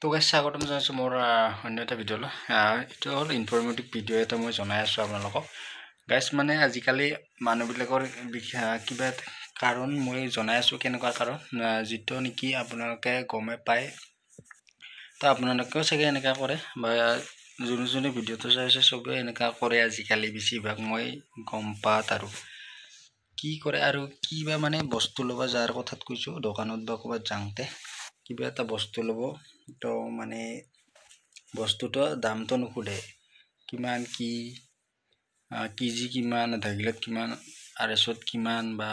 তো গাইছ স্বাগতম জনাইছোঁ মোৰ অন্য এটা ভিডিঅ'লৈ। এইটো হ'ল ইনফৰ্মেটিভ ভিডিঅ' এটা মই জনাই আছোঁ আপোনালোকক। গাইছ মানে আজিকালি মানুহবিলাকৰ কিবা কাৰণ মই জনাই আছোঁ, কেনেকুৱা কাৰণ যিটো নেকি আপোনালোকে গমে পায়। তো আপোনালোকেও চাগে এনেকুৱা কৰে বা যোনে যোনে ভিডিঅ'টো চাই আছে চবেই এনেকুৱা কৰে আজিকালি বেছিভাগ মই গম পাত। আৰু কি কৰে আৰু কিবা মানে বস্তু ল'ব যাৰ কথাত কৈছোঁ, দোকানত বা ক'ৰবাত যাওঁতে কিবা এটা বস্তু ল'ব, তো মানে বস্তুটো দামটো নুসুধে কিমান কি কেজি কিমান, আধা কিলোত কিমান, আঢ়ৈশত কিমান, বা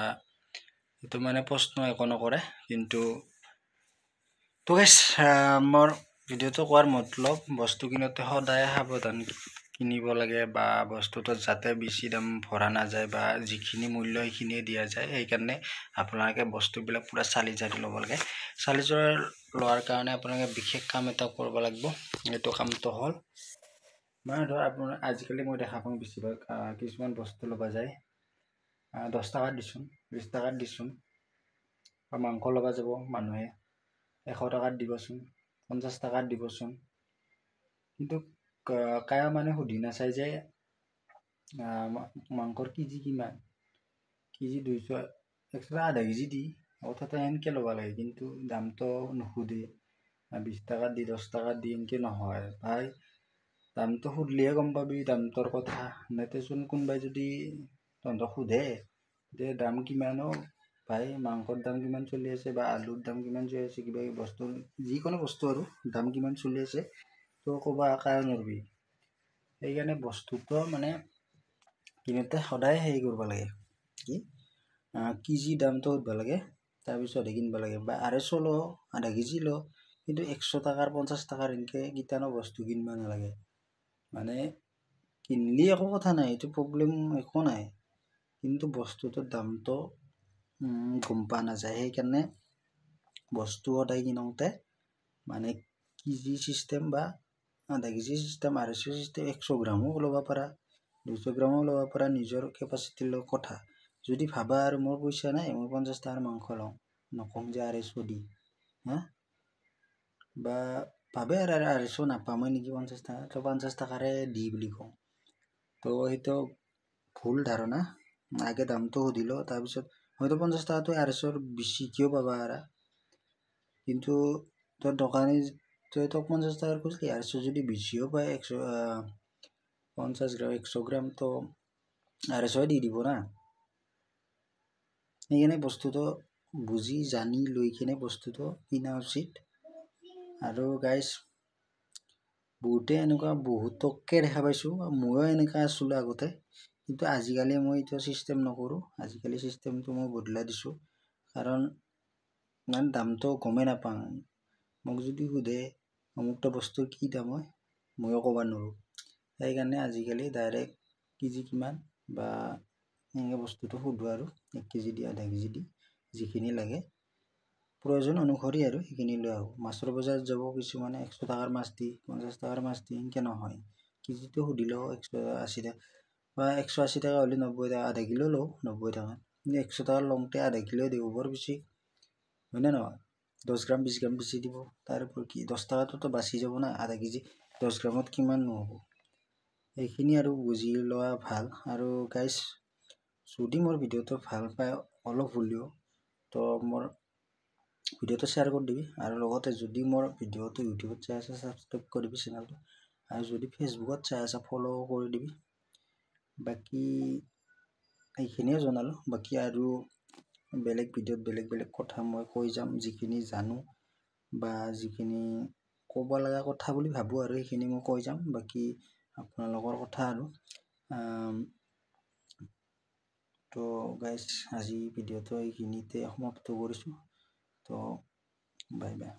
এইটো মানে প্ৰশ্ন একো নকৰে। কিন্তু তো গাইছ মোৰ ভিডিঅ'টো কোৱাৰ মতলব বস্তু কিনোতে সদায় সাৱধান কিনিব লাগে, বা বস্তুটো যাতে বেছি দাম ভৰা নাযায় বা যিখিনি মূল্য সেইখিনিয়ে দিয়া যায়। সেইকাৰণে আপোনালোকে বস্তুবিলাক পূৰা চালি জাৰি ল'ব লাগে। চালি জাৰি লোৱাৰ কাৰণে আপোনালোকে বিশেষ কাম এটা কৰিব লাগিব। এইটো কামটো হ'ল মানে ধৰ আপোনাৰ আজিকালি মই দেখা পাওঁ বেছিভাগ কিছুমান বস্তু ল'ব যায় 10 টকাত দিচোন, 20 টকাত দিচোন, বা মাংস ল'ব যাব মানুহে 100 টকাত দিবচোন, 50 টকাত দিবচোন। কিন্তু কায়া মানে সুধি নাচায় যে মাংসৰ কেজি কিমান, কেজি 200 এক্সট্ৰা আধা কেজি দি অৰ্থাৎ এনেকৈ ল'ব লাগে। কিন্তু দামটো নুসুধে, 20 টকাত দি 10 টকাত দি এনেকৈ নহয় ভাই। দামটো সুধিলেহে গম পাবি দামটোৰ কথা। নেতেচোন কোনোবাই যদি তহঁতক সোধে যে দাম কিমানো ভাই, মাংসৰ দাম কিমান চলি আছে, বা আলুৰ দাম কিমান চলি আছে, কিবা বস্তু যিকোনো বস্তু আৰু দাম কিমান চলি আছে, তো ক'ব কাৰণ নৰবি। সেইকাৰণে বস্তুটো মানে কিনোতে সদায় হেৰি কৰিব লাগে, কি কেজি দামটো সুধিব লাগে, তাৰপিছতহে কিনিব লাগে। বা 250 ল, আধা কেজি ল, কিন্তু 100 টকাৰ 50 টকাৰ এনেকৈ কিটানো বস্তু কিনিব নালাগে। মানে কিনলি একো কথা নাই, এইটো প্ৰব্লেম একো নাই, কিন্তু বস্তুটোৰ দামটো গম পোৱা নাযায়। সেইকাৰণে বস্তু সদায় কিনোতে মানে কেজি চিষ্টেম বা আধা কেজি চিষ্টেম, 250 চিষ্টেম, 100 গ্ৰামো ল'ব পাৰা, 200 গ্ৰামো ল'ব পাৰা, নিজৰ কেপাচিটিৰ লগত কথা। যদি ভাবা আৰু মোৰ পইচা নাই, মই 50 টকাৰ মাংস লওঁ, নকওঁ যে 250 দি, বা ভাবে আৰু 250 নাপামেই নেকি 50 টকা, তো 50 টকাৰে দি বুলি কওঁ। তো সেইটো ভুল ধাৰণা। আগে দামটো সুধিলোঁ, তাৰপিছত হয়তো 50 টকাটো 250ৰ বেছিকৈও পাবা আৰু, কিন্তু তোৰ দোকানী তই তোক 50 টকাৰ খুজিলি, 250 যদি বেছিও পায় 50 গ্ৰাম 100 গ্ৰাম, তো 250 দি দিব না। সেইকাৰণে বস্তুটো বুজি জানি লৈ কিনে বস্তুটো কিনা উচিত। আৰু গাইজ বহুতে এনেকুৱা বহুতকে দেখা পাইছোঁ, ময়ো এনেকুৱা আছিলোঁ আগতে, কিন্তু আজিকালি মই এইটো চিষ্টেম নকৰোঁ। আজিকালি চিষ্টেমটো মই বদলাই দিছোঁ, কাৰণ মানে দামটো গমেই নাপাওঁ। মোক যদি সোধে অমুকটা বস্তুৰ কি দাম হয়, ময়ো ক'ব নোৱাৰোঁ। সেইকাৰণে আজিকালি ডাইৰেক্ট কেজি কিমান বা এনেকৈ বস্তুটো সোধোঁ, আৰু 1 কেজি দি, আধা কেজি দি, যিখিনি লাগে প্ৰয়োজন অনুসৰি আৰু সেইখিনি লৈ আহোঁ। মাছৰ বজাৰত যাব কিছুমানে 100 টকাৰ মাছ দি, 50 টকাৰ মাছ দি, এনেকৈ নহয়। কেজিটো সুধিলেও 180 টকা বা 180 টকা হ'লে 90 টকা, আধা কিলো লওঁ 90 টকা, কিন্তু 100 টকাৰ লওঁতে আধা কিলো দিব, বৰ বেছি হয়নে নহয়? 10 গ্ৰাম 20 গ্ৰাম বেছি দিব, তাৰ ওপৰত কি 10 টকাটোতো বাচি যাব না। আধা কেজি 10 গ্ৰামত কিমান নহ'ব, এইখিনি আৰু বুজি লোৱা ভাল। আৰু গাইজ যদি মোৰ ভিডিঅ'টো ভাল পায় অলপ হ'লেও, তো মোৰ ভিডিঅ'টো শ্বেয়াৰ কৰি দিবি। আৰু লগতে যদি মোৰ ভিডিঅ'টো ইউটিউবত চাই আছে ছাবস্ক্ৰাইব কৰিবি চেনেলটো, আৰু যদি ফেচবুকত চাই আছে ফ'ল' কৰি দিবি। বাকী এইখিনিয়ে জনালোঁ। বাকী আৰু বেলেগ ভিডিঅ'ত বেলেগ বেলেগ কথা মই কৈ যাম, যিখিনি জানো বা যিখিনি ক'ব লগা কথা বুলি ভাবোঁ আৰু সেইখিনি মই কৈ যাম। বাকী আপোনালোকৰ কথা আৰু। তো গাইজ আজি ভিডিঅ'টো এইখিনিতে সমাপ্ত কৰিছোঁ। তো বাই বাই।